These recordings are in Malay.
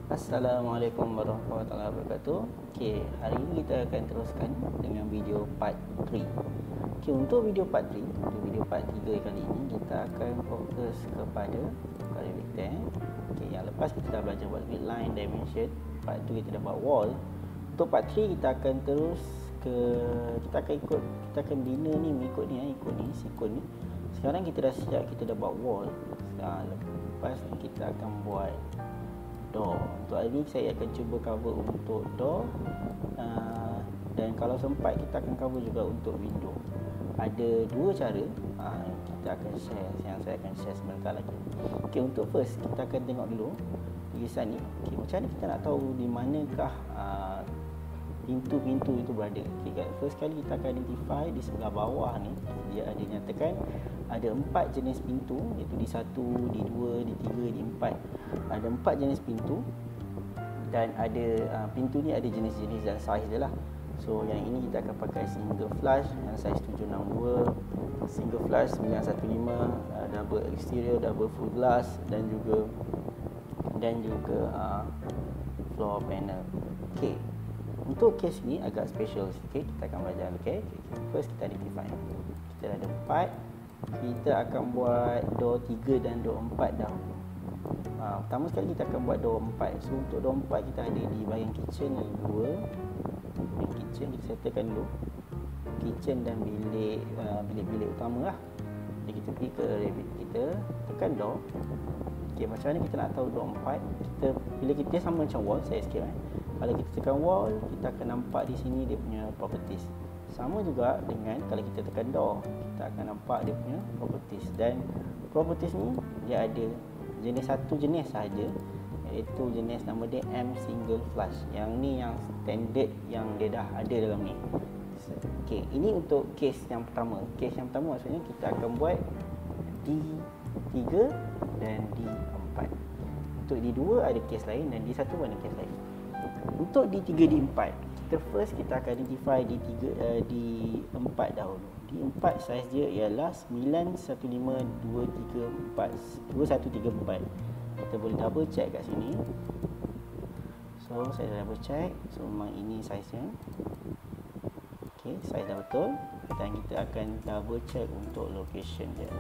Assalamualaikum warahmatullahi wabarakatuh. Okey, hari ini kita akan teruskan dengan video part 3. Okey, untuk video part 3, untuk video part 3 kali ini kita akan fokus kepada vektor. Okey, yang lepas kita dah belajar buat grid line, dimension. Part 2 kita dah buat wall. Untuk part 3 kita akan terus kita akan bina ni ikut ni sikon ni. Sekarang kita dah siap, kita dah buat wall. Lepas ni kita akan buat door. Untuk hari ini saya akan cuba cover untuk door, dan kalau sempat kita akan cover juga untuk window. Ada dua cara kita akan share, yang saya akan share sebentar lagi. Okey, untuk first kita akan tengok dulu tulisan ni. Okey, macam mana kita nak tahu di manakah pintu-pintu itu berada. Okay, first kali kita akan identify di sebelah bawah ni, dia ada nyatakan ada 4 jenis pintu, iaitu di 1, di 2, di 3, di 4. Ada 4 jenis pintu dan ada pintu ni ada jenis-jenis dan saiz dia lah. So yang ini kita akan pakai single flush yang saiz 762, single flush 915, double exterior, double full glass dan juga floor panel. Okey. Untuk case ni agak special sikit, kita akan belajar. Okay. First kita identify. Kita ada 4. Kita akan buat door 3 dan door 4 dahulu. Pertama sekali kita akan buat door 4. So untuk door 4 kita ada di bahagian kitchen ada 2. Bahagian kitchen kita settlekan dulu. Kitchen dan bilik utama lah. Jadi kita pergi ke Revit kita, tekan door. Okay, macam mana kita nak tahu door 4? Bila kita sama macam wall, saya skip Kalau kita tekan wall, kita akan nampak di sini dia punya properties. Sama juga dengan kalau kita tekan door, kita akan nampak dia punya properties. Dan properties ni dia ada satu jenis sahaja, iaitu jenis nama dia M single flush. Yang ni yang standard yang dia dah ada dalam ni. Okey, ini untuk case yang pertama. Case yang pertama maksudnya kita akan buat D3 dan D4. Untuk D2 ada case lain dan D1 ada case lain. Untuk D3, D4, kita akan identify D4 dahulu. D4 saiz dia ialah 915234234. Kita boleh double check kat sini. So saya dah double check. So memang ini saiznya. Okey, saiz dah betul. Dan kita akan double check untuk location dia.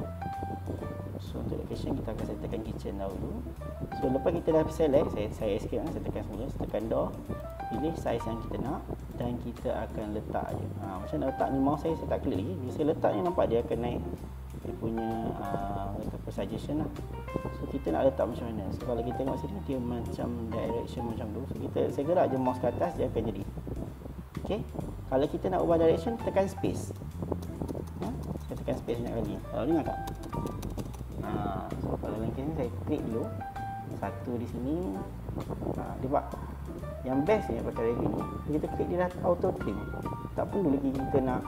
So untuk location kita akan settlekan kitchen dahulu. So lepas kita dah select, saya escape, saya tekan semula, saya tekan door, pilih saiz yang kita nak dan kita akan letak je. Macam nak letak ni, mouse saya tak klik lagi. Bila saya letak ni nampak dia akan naik dia punya suggestion lah. So kita nak letak macam mana. So kalau kita tengok sini dia macam direction macam tu. So saya gerak je mouse ke atas, dia akan jadi. Okey. Kalau kita nak ubah direction, tekan space. Saya tekan space banyak kali. Kalau dengar tak? So kalau dalam kes ni saya klik dulu satu di sini. Dia buat yang best ni pakai Revit ni, kita klik dia dah auto trim. Tak perlu lagi kita nak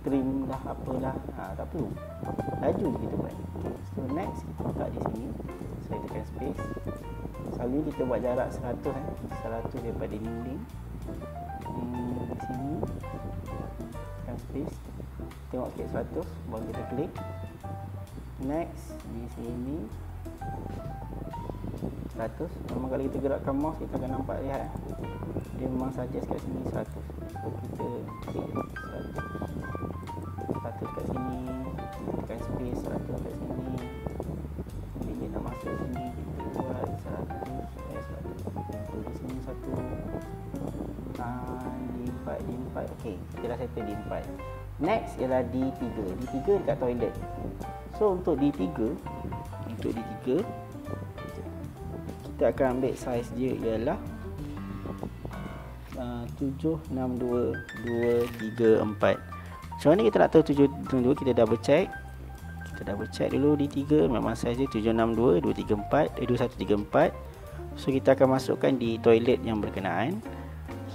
trim dah apalah. Tak perlu. Laju je kita buat. Okay. So next kita letak di sini. Saya tekan space. Selalu kita buat jarak 100 100 daripada dinding. Di sini tekan space. Tengok sikit 100, baru kita klik. Next di sini 100. Memang kalau kita gerakkan mouse kita akan nampak, lihat dia memang suggest kat sini 100. So kita klik 100 kat sini, tekan space 100 kat sini. Bila dia nak masuk sini kita buat 100. So di sini 1 D4. Okey, kita dah settle D4. Next ialah D3. D3 dekat toilet. So untuk D3 kita akan ambil saiz dia ialah 7622334. Macam mana kita nak tahu 762? Kita double check. Dulu D3 memang saiz dia 7622334. So kita akan masukkan di toilet yang berkenaan.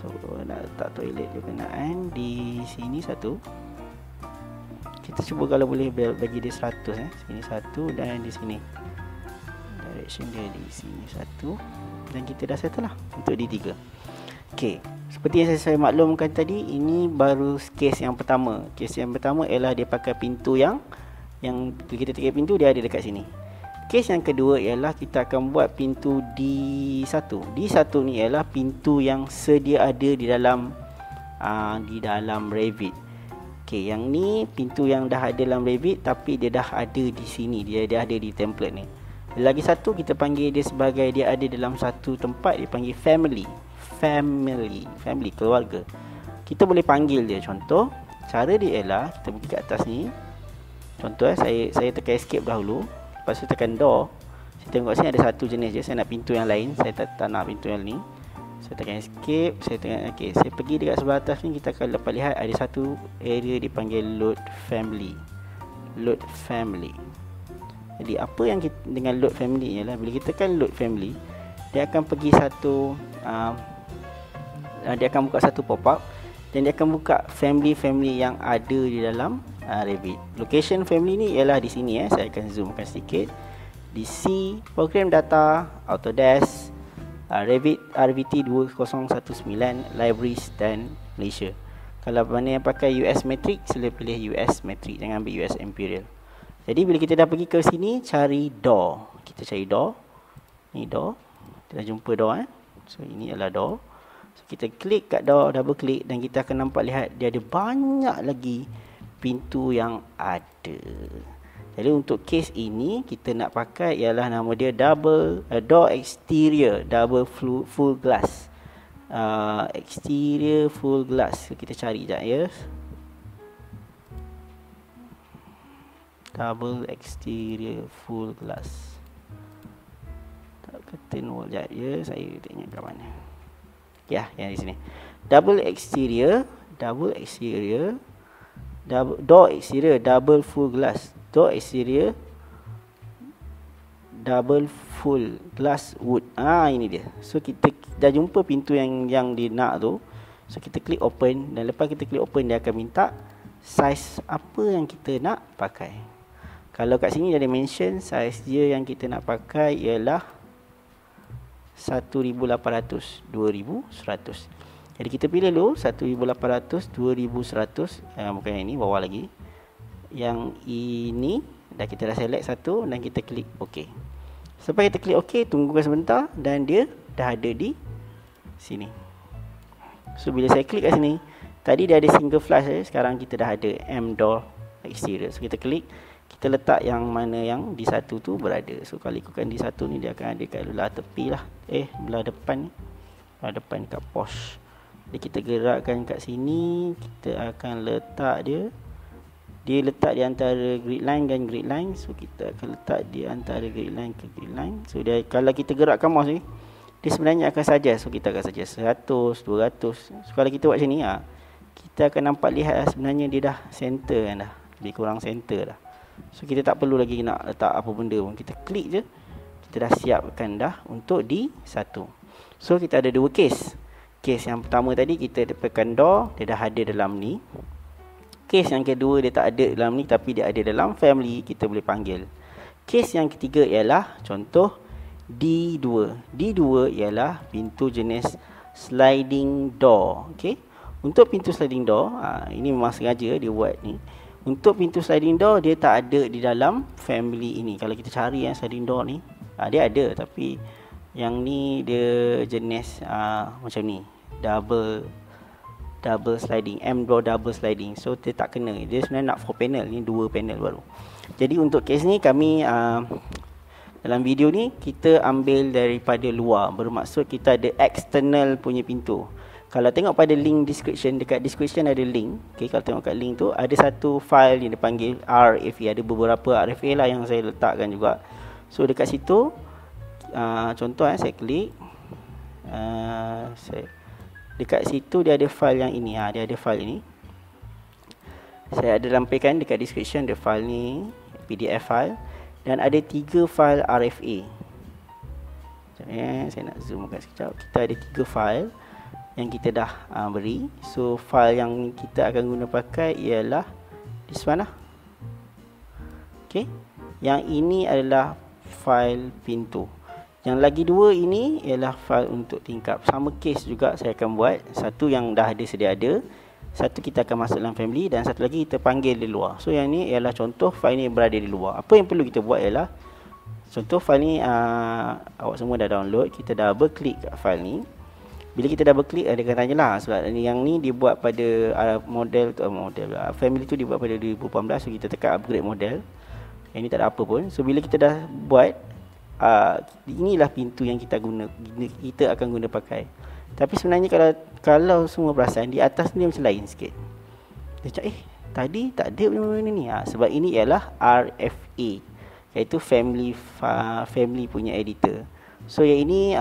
So nak letak toilet berkenaan di sini satu. Kita cuba kalau boleh bagi dia 100 Sini satu dan di sini. Direction dia di sini satu. Dan kita dah settle lah untuk D3. Okey, seperti yang saya maklumkan tadi, ini baru case yang pertama. Case yang pertama ialah dia pakai pintu yang kita tekan pintu dia ada dekat sini. Kes yang kedua ialah kita akan buat pintu D1. D1 ni ialah pintu yang sedia ada di dalam Revit. Okey, yang ni pintu yang dah ada dalam Revit tapi dia dah ada di sini, dia ada di template ni. Lagi satu kita panggil dia sebagai dia ada dalam satu tempat, dia panggil family, keluarga. Kita boleh panggil dia. Contoh, cara dia ialah kita pergi kat atas ni. Contoh saya tekan escape dahulu. Lepas tu tekan door. Saya tengok sini ada satu jenis je. Saya nak pintu yang lain. Saya tak nak pintu yang ni. Saya tekan escape. Saya tekan okey. Saya pergi dekat sebelah atas ni. Kita akan dapat lihat ada satu area dipanggil load family. Load family. Jadi apa yang kita, dengan load family ni ialah bila kita tekan load family, dia akan pergi satu dia akan buka satu pop-up dan dia akan buka family yang ada di dalam Revit. Location family ni ialah di sini saya akan zoomkan sedikit. Di C, program data, Autodesk, Revit RVT 2019, libraries dan Malaysia. Kalau mana yang pakai US Matrix, sila pilih US Matrix, jangan ambil US Imperial. Jadi bila kita dah pergi ke sini, cari door. Kita cari door. Ni door. Kita dah jumpa door So ini adalah door. So kita klik kat door, double klik dan kita akan nampak lihat dia ada banyak lagi pintu yang ada. Jadi untuk case ini kita nak pakai ialah nama dia double door exterior double full glass. Exterior full glass. So kita cari jap ya. Double exterior full glass. Tak curtain wall jap ya, saya tengok kat mana. Ya, yang di sini. Double exterior door exterior double full glass. Door exterior double full glass wood. Ini dia. So kita dah jumpa pintu yang dia nak tu. So kita klik open dan lepas kita klik open dia akan minta size apa yang kita nak pakai. Kalau kat sini dia ada mention size dia yang kita nak pakai ialah 1800 2100. Jadi kita pilih dulu 1800 2100. Bukan yang ini, bawah lagi. Yang ini dah kita dah select satu dan kita klik OK. Sampai kita klik OK, tunggukan sebentar dan dia dah ada di sini. So bila saya klik kat sini, tadi dia ada single flush sekarang kita dah ada M door exterior. So kita klik, kita letak yang mana yang di satu tu berada. So kalau ikutkan di satu ni dia akan ada kat belah tepi lah. Belah depan ni. Belah depan kat posh. Jadi kita gerakkan kat sini, kita akan letak dia. Dia letak di antara grid line dan grid line. So kita akan letak di antara grid line ke grid line. So dia kalau kita gerakkan mouse ni, dia sebenarnya akan suggest. So kita akan suggest 100, 200. So kalau kita buat macam ni, kita akan nampak lihat sebenarnya dia dah center kan dah. Lebih kurang center dah. So kita tak perlu lagi nak letak apa benda pun. Kita klik je, kita dah siapkan dah untuk di satu. So kita ada dua case. Case yang pertama tadi kita tekan door, dia dah ada dalam ni. Case yang kedua dia tak ada dalam ni tapi dia ada dalam family, kita boleh panggil. Case yang ketiga ialah contoh D2. D2 ialah pintu jenis sliding door. Okey. Untuk pintu sliding door, ini memang sengaja dia buat ni. Untuk pintu sliding door dia tak ada di dalam family ini. Kalau kita cari yang sliding door ni, dia ada tapi yang ni dia jenis macam ni, double sliding, M door double sliding. So dia tak kena. Dia sebenarnya nak 4 panel, ni 2 panel baru. Jadi untuk case ni kami dalam video ni kita ambil daripada luar. Bermaksud kita ada external punya pintu. Kalau tengok pada link description, dekat description ada link. Okay, kalau tengok kat link tu ada satu file yang dipanggil RFA. Ada beberapa RFA lah yang saya letakkan juga. So dekat situ contoh saya klik, dekat situ dia ada file yang ini. Dia ada file ini. Saya ada lampirkan dekat description the file ni, PDF file, dan ada 3 file RFA. Saya nak zoomkan sekejap. Kita ada 3 file yang kita dah beri. So file yang kita akan guna pakai ialah this one lah. Okay. Yang ini adalah file pintu. Yang lagi 2 ini ialah file untuk tingkap. Sama case juga saya akan buat. Satu yang dah ada sedia ada, satu kita akan masuk dalam family, dan satu lagi kita panggil di luar. So yang ni ialah contoh file ni berada di luar. Apa yang perlu kita buat ialah Contoh file ni awak semua dah download. Kita double klik kat file ni. Bila kita double klik, dia akan tanya lah, sebab yang ni dibuat pada model family tu dibuat pada 2018. So kita tekan upgrade model. Yang ni tak ada apa pun. So bila kita dah buat, inilah pintu yang kita akan guna pakai. Tapi sebenarnya kalau semua perasan, di atas ni macam lain sikit. Dia cakap, tadi tak ada benda-benda ni. Sebab ini ialah RFA, iaitu family punya editor. So yang ini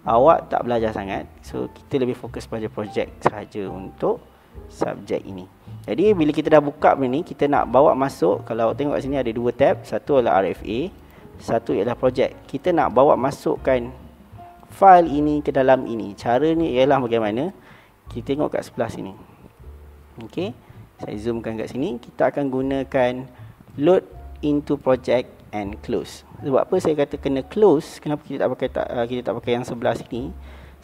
awak tak belajar sangat. So kita lebih fokus pada projek sahaja untuk subjek ini. Jadi bila kita dah buka benda ni, kita nak bawa masuk. Kalau awak tengok kat sini ada dua tab. Satu adalah RFA, satu ialah projek. Kita nak bawa masukkan file ini ke dalam ini. Caranya ialah bagaimana? Kita tengok kat sebelah sini. Okey, saya zoomkan kat sini. Kita akan gunakan load into project and close. Sebab apa saya kata kena close? Kenapa kita tak pakai yang sebelah sini?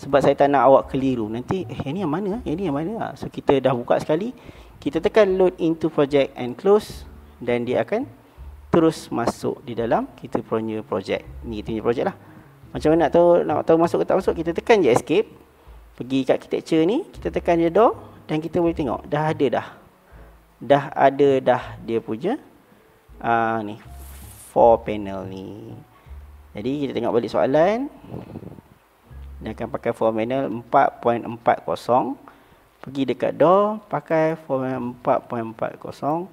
Sebab saya tak nak awak keliru. Nanti yang ni yang mana? Yang ni yang mana? So kita dah buka sekali, kita tekan load into project and close, dan dia akan terus masuk di dalam kita punya project. Ni kita punya project lah. Macam mana nak tahu masuk ke tak masuk? Kita tekan je escape. Pergi kat architecture ni, kita tekan je door, dan kita boleh tengok dah ada dia punya ni 4 panel ni. Jadi kita tengok balik soalan. Dia akan pakai 4 panel 4.40. Pergi dekat door, pakai format 4.40,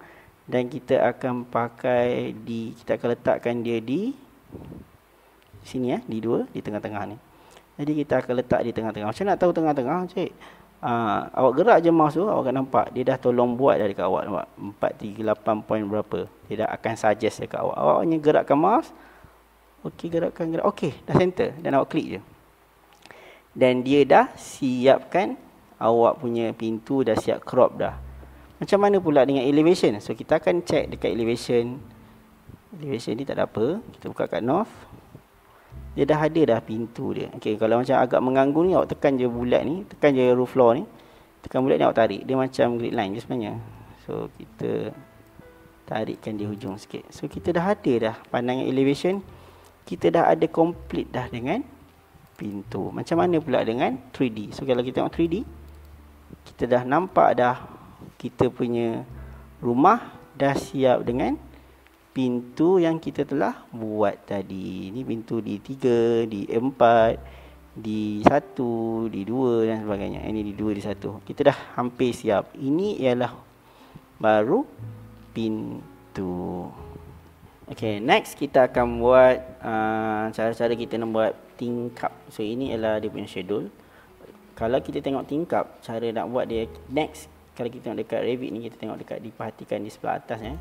dan kita akan pakai kita akan letakkan dia di sini di dua, di tengah-tengah ni. Jadi kita akan letak di tengah-tengah. Macam nak tahu tengah-tengah, cik? Awak gerak je mouse tu, awak akan nampak dia dah tolong buat dah dekat awak, nampak 438 point berapa. Dia dah akan suggest dekat awak. Awak hanya gerakkan mouse. Okey, gerak. Okey, dah center, dan awak klik je. Dan dia dah siapkan awak punya pintu, dah siap crop dah. Macam mana pula dengan elevation? So kita akan check dekat elevation. Elevation ni tak ada apa. Kita buka kat north. Dia dah ada dah pintu dia. Okey, kalau macam agak mengganggu ni, awak tekan je bulat ni, tekan je roof floor ni. Tekan bulat ni, awak tarik. Dia macam grid line je sebenarnya. So kita tarikkan di hujung sikit. So kita dah ada dah pandangan elevation. Kita dah ada complete dah dengan pintu. Macam mana pula dengan 3D? So kalau kita tengok 3D, kita dah nampak dah kita punya rumah dah siap dengan pintu yang kita telah buat tadi. Ini pintu di 3, di 4, di 1, di 2 dan sebagainya. Ini di 2, di 1. Kita dah hampir siap. Ini ialah baru pintu. Okay, next kita akan buat cara-cara kita nak buat tingkap. So ini ialah dia punya schedule. Kalau kita tengok tingkap, cara nak buat dia next. Kalau kita tengok dekat Revit ni, kita tengok dekat, diperhatikan di sebelah atas ya.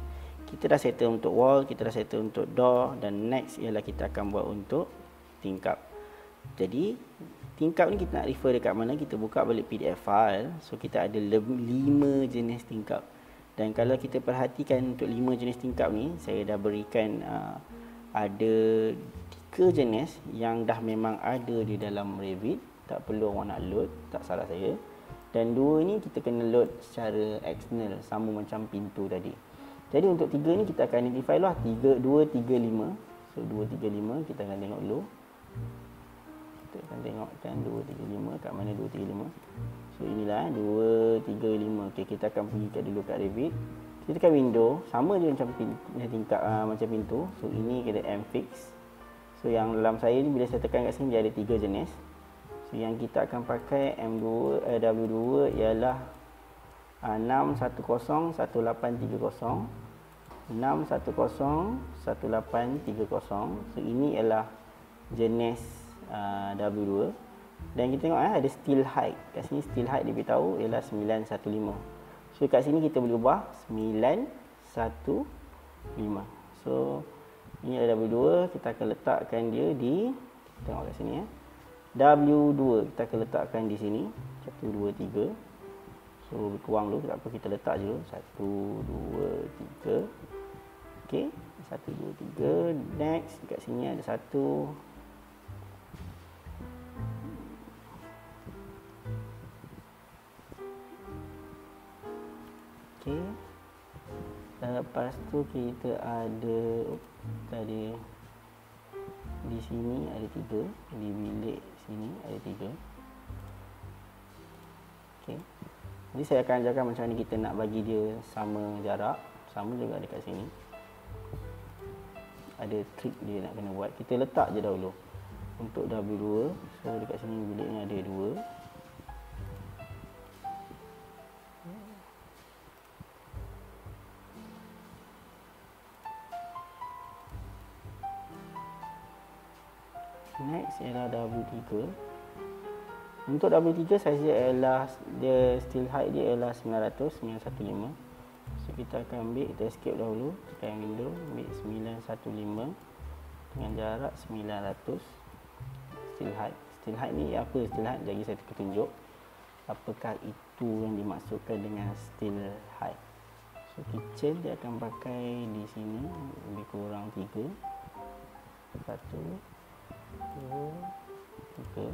Kita dah settle untuk wall, kita dah settle untuk door, dan next ialah kita akan buat untuk tingkap. Jadi tingkap ni kita nak refer dekat mana? Kita buka balik PDF file. So kita ada 5 jenis tingkap. Dan kalau kita perhatikan untuk 5 jenis tingkap ni, saya dah berikan ada 3 jenis yang dah memang ada di dalam Revit. Tak perlu orang nak load, tak salah saya. Dan 2 ni kita kena load secara external, sama macam pintu tadi. Jadi untuk 3 ni kita akan identify lah 2, 3, 5. So 2, 3, 5 kita akan tengok dulu. Kita akan tengok kan 2, 3, 5 kat mana 2, 3, 5. So inilah 2, 3, 5. Okey, kita akan pergi dulu kat Revit. Kita tekan window, sama je macam tingkap macam pintu. So ini kita M-fix. So yang dalam saya ni bila saya tekan kat sini dia ada 3 jenis. So yang kita akan pakai W2 ialah 610 1830, 610 1830. So ini ialah jenis W2. Dan kita tengok ada steel height. Kat sini steel height dia beritahu ialah 915. So kat sini kita boleh ubah 915. So ini adalah W2. Kita akan letakkan dia di, tengok kat sini ya. W2 kita akan letakkan di sini 1, 2, 3. So kurang dulu, tak apa, kita letak je dulu 1, 2, 3. Okey, 1, 2, 3. Next dekat sini ada 1. Okey. Lepas tu kita ada tadi Di sini ada 3, di bilik sini ada 3. Okey. Jadi saya akan ajarkan macam mana kita nak bagi dia sama jarak. Sama juga dekat sini. Ada trik dia nak kena buat. Kita letak je dahulu untuk W2. So dekat sini bilik ni ada 2. Next ialah W3. Untuk W3 saiz dia steel height dia ialah 915. So kita akan ambil, kita escape dahulu, tekan window, ambil 915 dengan jarak 900. Steel height. Steel height ni apa steel height? Jadi saya tunjuk apakah itu yang dimaksudkan dengan steel height. So kitchen dia akan pakai di sini lebih kurang 3. 1, 2, 3.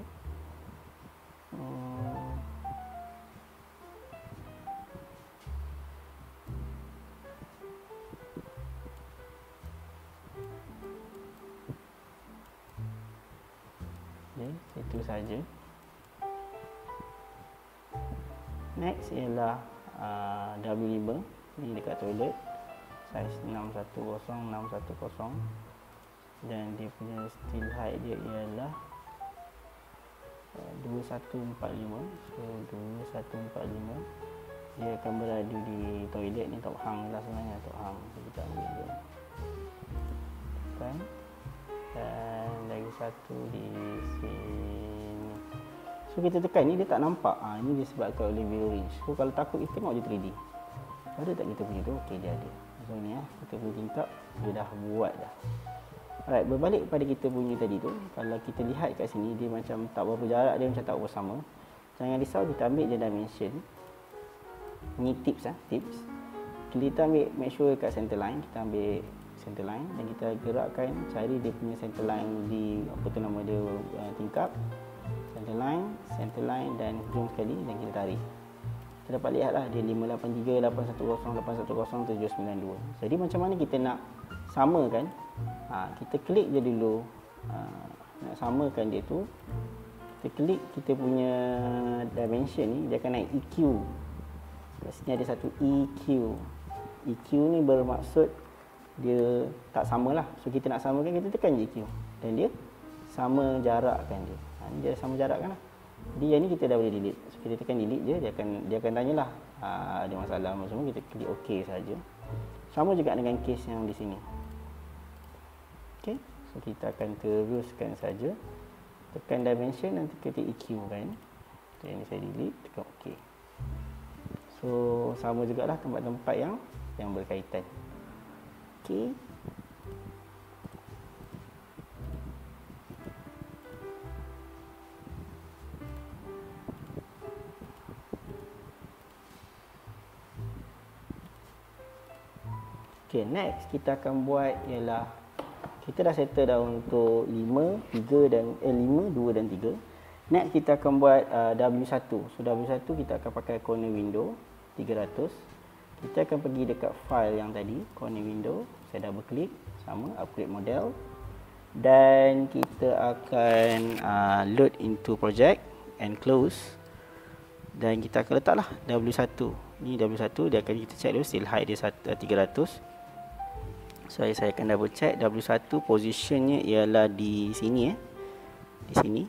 Itu saja. Next ialah W5. Ni dekat toilet. Saiz 610 610. Dan dia punya steel height dia ialah 2145. So 2145. Dia akan berada di toilet ni, top hang lah sebenarnya, top hang. So, kita ambil dia. Kan? Dan lagi satu di sini. So kita tekan ni dia tak nampak. Ini disebabkan oleh mirror range. So kalau takut kita tengok je 3D. Ada tak kita punya tu? Okey, dia ada. So ni kita punya tingkap dia dah buat dah. Alright, berbalik pada kita punya tadi tu. Kalau kita lihat kat sini dia macam tak berapa jarak, dia macam tak berapa sama. Jangan risau, kita ambil je dimension. Ni tips tips. Kita ambil, make sure kat center line, kita ambil center line dan kita gerakkan, cari dia punya center line di apa tu nama dia, tingkap center line dan zoom sekali dan kita tarik. Kita dapat lihatlah dia 583 810 810 792. Jadi macam mana kita nak samakan? Kita klik je dulu, nak samakan dia tu. Kita klik kita punya dimension ni, dia akan naik EQ. Kat sini ada satu EQ. EQ ni bermaksud dia tak sama lah. So kita nak samakan, kita tekan je EQ dan dia sama jarakkan dia. Ni dia sama jarak kan lah. Jadi yang ni kita dah boleh delete. So kita tekan delete je, dia akan tanyalah ada masalah semua, kita klik OK saja. Sama juga dengan case yang di sini. Okey, so kita akan teruskan saja. Tekan dimension, nanti kita EQ kan. So yang ni saya delete, tekan OK. So sama jugalah tempat-tempat yang berkaitan. Okey. Okay, next kita akan buat ialah kita dah settle dah untuk 5, 3 dan 5, 2 dan 3. Next kita akan buat W1. So W1 kita akan pakai corner window 300. Kita akan pergi dekat file yang tadi, corner window. Saya double klik, sama upgrade model. Dan kita akan load into project and close. Dan kita akan letaklah W1. Ni W1, dia akan kita check dulu still height dia 300. So saya akan double check W1 positionnya ialah di sini di sini.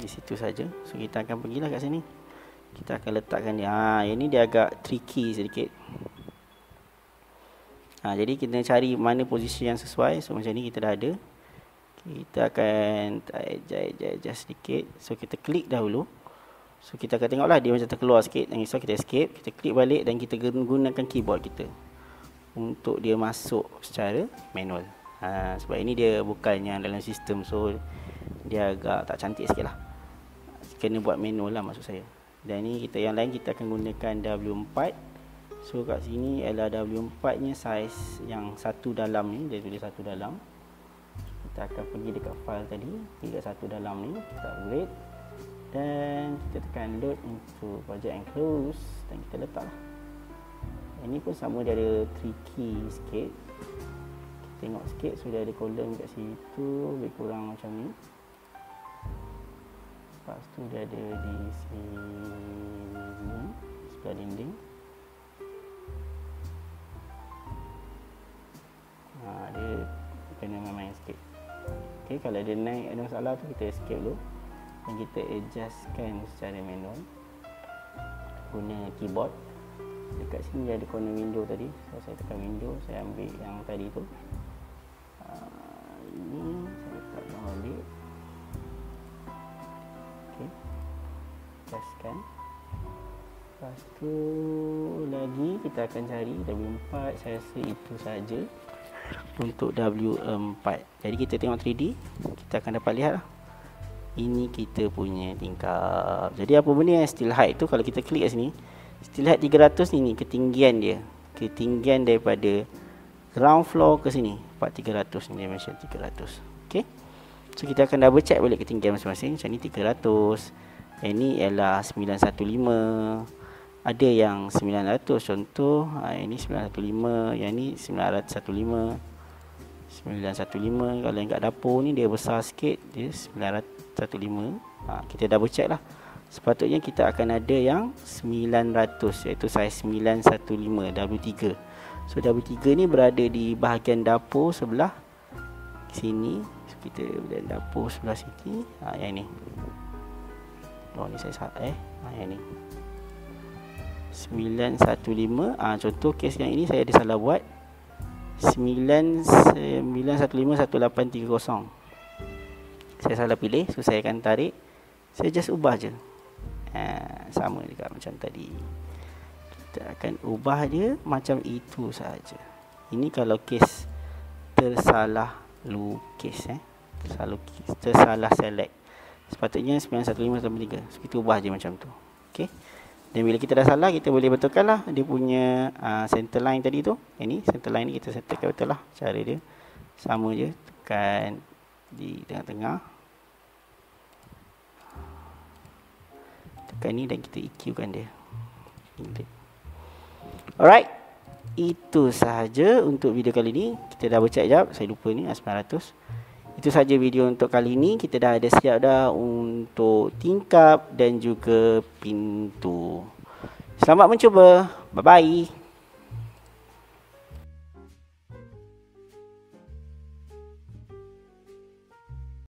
Di situ saja. So kita akan pergilah kat sini. Kita akan letakkan dia. Yang ni dia agak tricky sedikit. Jadi kita cari mana posisi yang sesuai. So macam ni kita dah ada. Kita akan adjust sedikit. So kita klik dahulu. So kita akan tengoklah dia macam terkeluar sikit. So kita escape, kita klik balik dan kita gunakan keyboard kita untuk dia masuk secara manual. Sebab ini dia bukannya dalam sistem, so dia agak tak cantik sikit lah. Kena buat manual lah maksud saya. Dan ni kita yang lain kita akan gunakan W4. So kat sini adalah W4 nya saiz yang satu dalam ni, dia tulis satu dalam. Kita akan pergi dekat file tadi, pergi kat satu dalam ni, kita upgrade. Dan kita tekan load into project and close dan kita letaklah. Ini pun sama, dia ada tricky sikit. Kita tengok sikit sudah ada column kat situ, lebih kurang macam ni. Lepas tu dia ada di sini sebelah dinding. Dia kena main sikit. Okay, kalau dia naik ada masalah tu kita escape dulu dan kita adjustkan secara manual guna keyboard. Dekat sini dia ada corner window tadi, so saya tekan window, saya ambil yang tadi tu. Ini saya letak balik. Okay, adjustkan. Lepas tu lagi kita akan cari W4. Saya rasa itu saja untuk W4. Jadi kita tengok 3D, kita akan dapat lihat lah. Ini kita punya tingkap. Jadi apa benda yang still height tu, kalau kita klik kat sini, still height 300 ni ketinggian dia. Ketinggian daripada ground floor ke sini 4300 ni, dimension 300. Okey. So kita akan double check balik ketinggian masing-masing. Macam ni 300. Yang ni ialah 915. Ada yang 900 contoh. Ini 915, yang ni 915. 915. Kalau yang kat dapur ni dia besar sikit, dia 915. Kita double check lah. Sepatutnya kita akan ada yang 900, iaitu saiz 915 W3. So W3 ni berada di bahagian dapur sebelah sini. So, kita berada dapur sebelah sini. Yang ni. Oh ni saiz yang ni 915. Contoh kes yang ini saya ada salah buat. 9151830. Saya salah pilih, so saya akan tarik. Saya just ubah je. Sama juga macam tadi. Kita akan ubah dia macam itu saja. Ini kalau kes tersalah lukis, tersalah select. Sepatutnya 91583. So kita ubah je macam tu. Okey. Dan bila kita dah salah, kita boleh betulkan lah dia punya center line tadi tu. Ini center line ni kita settlekan betul lah. Cara dia sama je. Tekan di tengah-tengah. Tekan ni dan kita EQ kan dia. Alright. Itu sahaja untuk video kali ni. Kita dah check jap. Saya lupa ni 900. Itu sahaja video untuk kali ini. Kita dah ada siap dah untuk tingkap dan juga pintu. Selamat mencuba. Bye-bye.